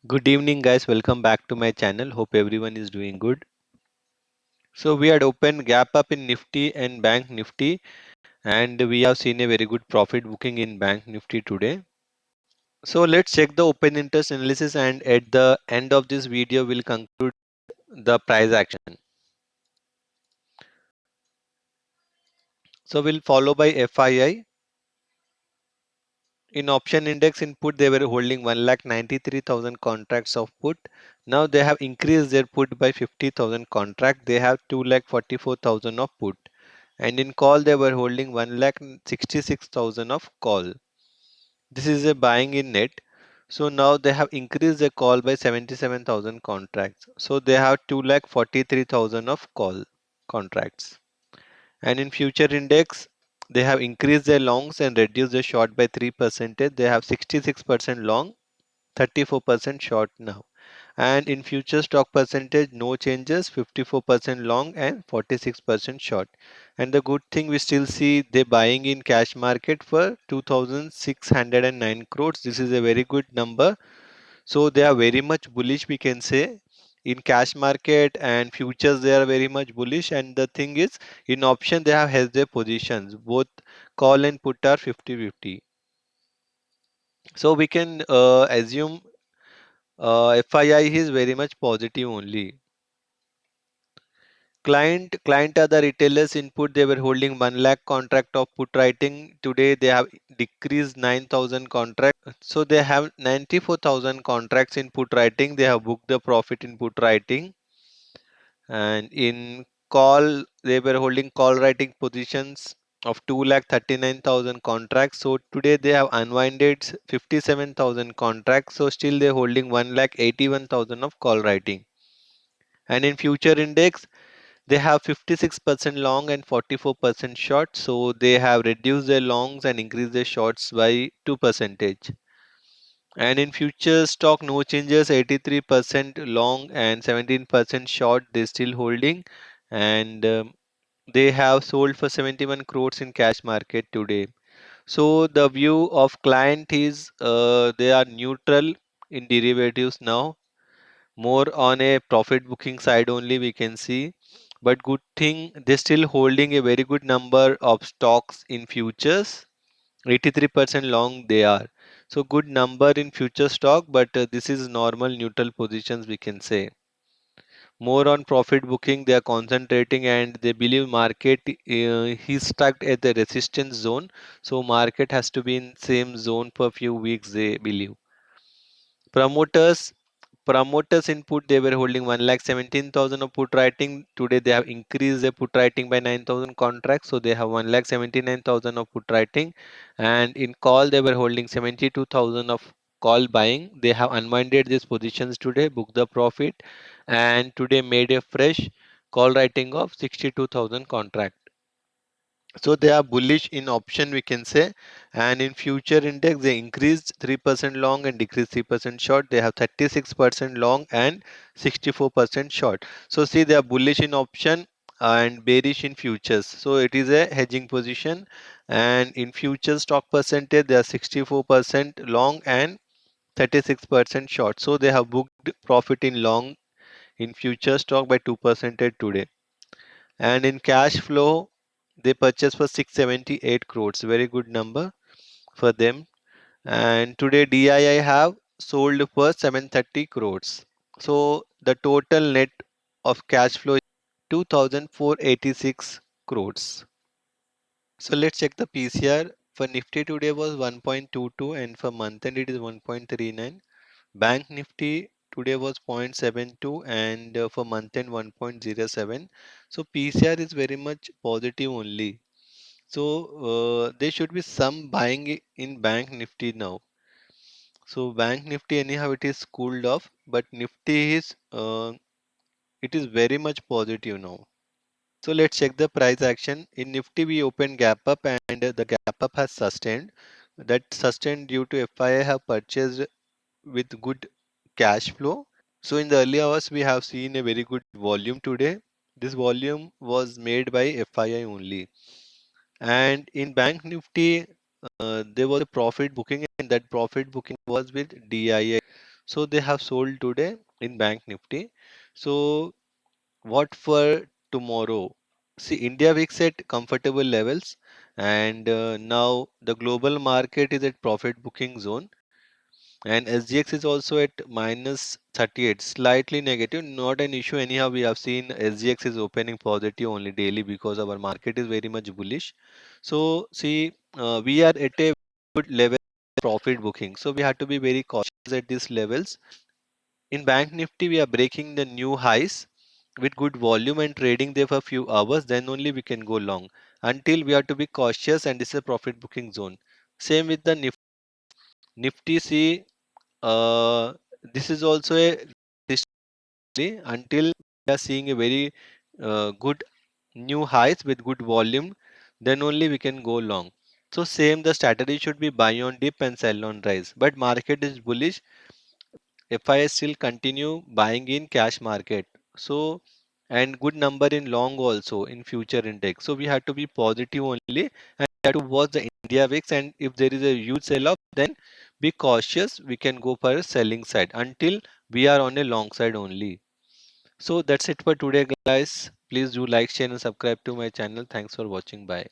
Good evening, guys. Welcome back to my channel. Hope everyone is doing good. So we had opened gap up in Nifty and Bank Nifty, and we have seen a very good profit booking in Bank Nifty today. So let's check the open interest analysis, and at the end of this video, we'll conclude the price action. So we'll follow by FII. In option index input, they were holding 1,93,000 contracts of put. Now they have increased their put by 50,000 contract. They have 2,44,000 of put. And in call, they were holding 1,66,000 of call. This is a buying in net. So now they have increased the call by 77,000 contracts. So they have 2,43,000 of call contracts. And in future index, they have increased their longs and reduced the short by 3%. They have 66% long, 34% short now. And in future stock percentage, no changes, 54% long and 46% short. And the good thing, we still see they buying in cash market for 2,609 crores. This is a very good number. So they are very much bullish, we can say. In cash market and futures, they are very much bullish. And the thing is, in option, they have hedged their positions. Both call and put are 50-50. So we can assume FII is very much positive only. Client are the retailers input. They were holding 1 lakh contract of put writing. Today they have decreased 9,000 contracts. So they have 94,000 contracts in put writing. They have booked the profit in put writing. And in call, they were holding call writing positions of 2,39,000 contracts. So today they have unwinded 57,000 contracts. So still they're holding 1,81,000 of call writing. And in future index, they have 56% long and 44% short. So they have reduced their longs and increased their shorts by 2%. And in future stock, no changes, 83% long and 17% short, they still holding. And they have sold for 71 crores in cash market today. So the view of client is they are neutral in derivatives now, more on a profit booking side only we can see. But good thing, they're still holding a very good number of stocks in futures. 83% long they are. So good number in future stock, but this is normal neutral positions we can say. More on profit booking they are concentrating, and they believe market is stuck at the resistance zone. So market has to be in same zone for few weeks they believe. Promoters input, they were holding 1,17,000 of put writing. Today they have increased their put writing by 9,000 contracts. So they have 1,79,000 of put writing. And in call, they were holding 72,000 of call buying. They have unwinded these positions today, booked the profit, and today made a fresh call writing of 62,000 contract. So they are bullish in option we can say. And in future index, they increased 3% long and decreased 3% short. They have 36% long and 64% short. So see, they are bullish in option and bearish in futures. So it is a hedging position. And in future stock percentage, they are 64% long and 36% short. So they have booked profit in long in future stock by 2% today. And in cash flow, they purchased for 678 crores, very good number for them. And today DII have sold for 730 crores. So the total net of cash flow is 2,486 crores. So let's check the PCR. For Nifty today was 1.22, and for month end it is 1.39. Bank Nifty today was 0.72, and for month end 1.07. So PCR is very much positive only. So there should be some buying in Bank Nifty now. So Bank Nifty anyhow it is cooled off, but Nifty is it is very much positive now. So let's check the price action. In Nifty we opened gap up, and the gap up has sustained. That sustained due to FII have purchased with good cash flow. So in the early hours we have seen a very good volume today. This volume was made by FII only. And in Bank Nifty, there was a profit booking, and that profit booking was with DII. So they have sold today in Bank Nifty. So what for tomorrow? See, India VIX at comfortable levels, and now the global market is at profit booking zone, and SGX is also at minus 38, slightly negative, not an issue. Anyhow, we have seen SGX is opening positive only daily because our market is very much bullish. So, see, we are at a good level of profit booking. So, we have to be very cautious at these levels. In Bank Nifty, we are breaking the new highs with good volume and trading there for a few hours. Then only we can go long. Until we have to be cautious, and this is a profit booking zone. Same with the Nifty. Nifty, see, this is also a history until we are seeing a very good new highs with good volume, then only we can go long. So same the strategy should be buy on dip and sell on rise. But market is bullish. FI still continue buying in cash market. So and good number in long also in future index. So we have to be positive only and we have to watch the India VIX, and if there is a huge sell off then be cautious. We can go for a selling side until we are on a long side only. So that's it for today guys. Please do like, share and subscribe to my channel. Thanks for watching. Bye.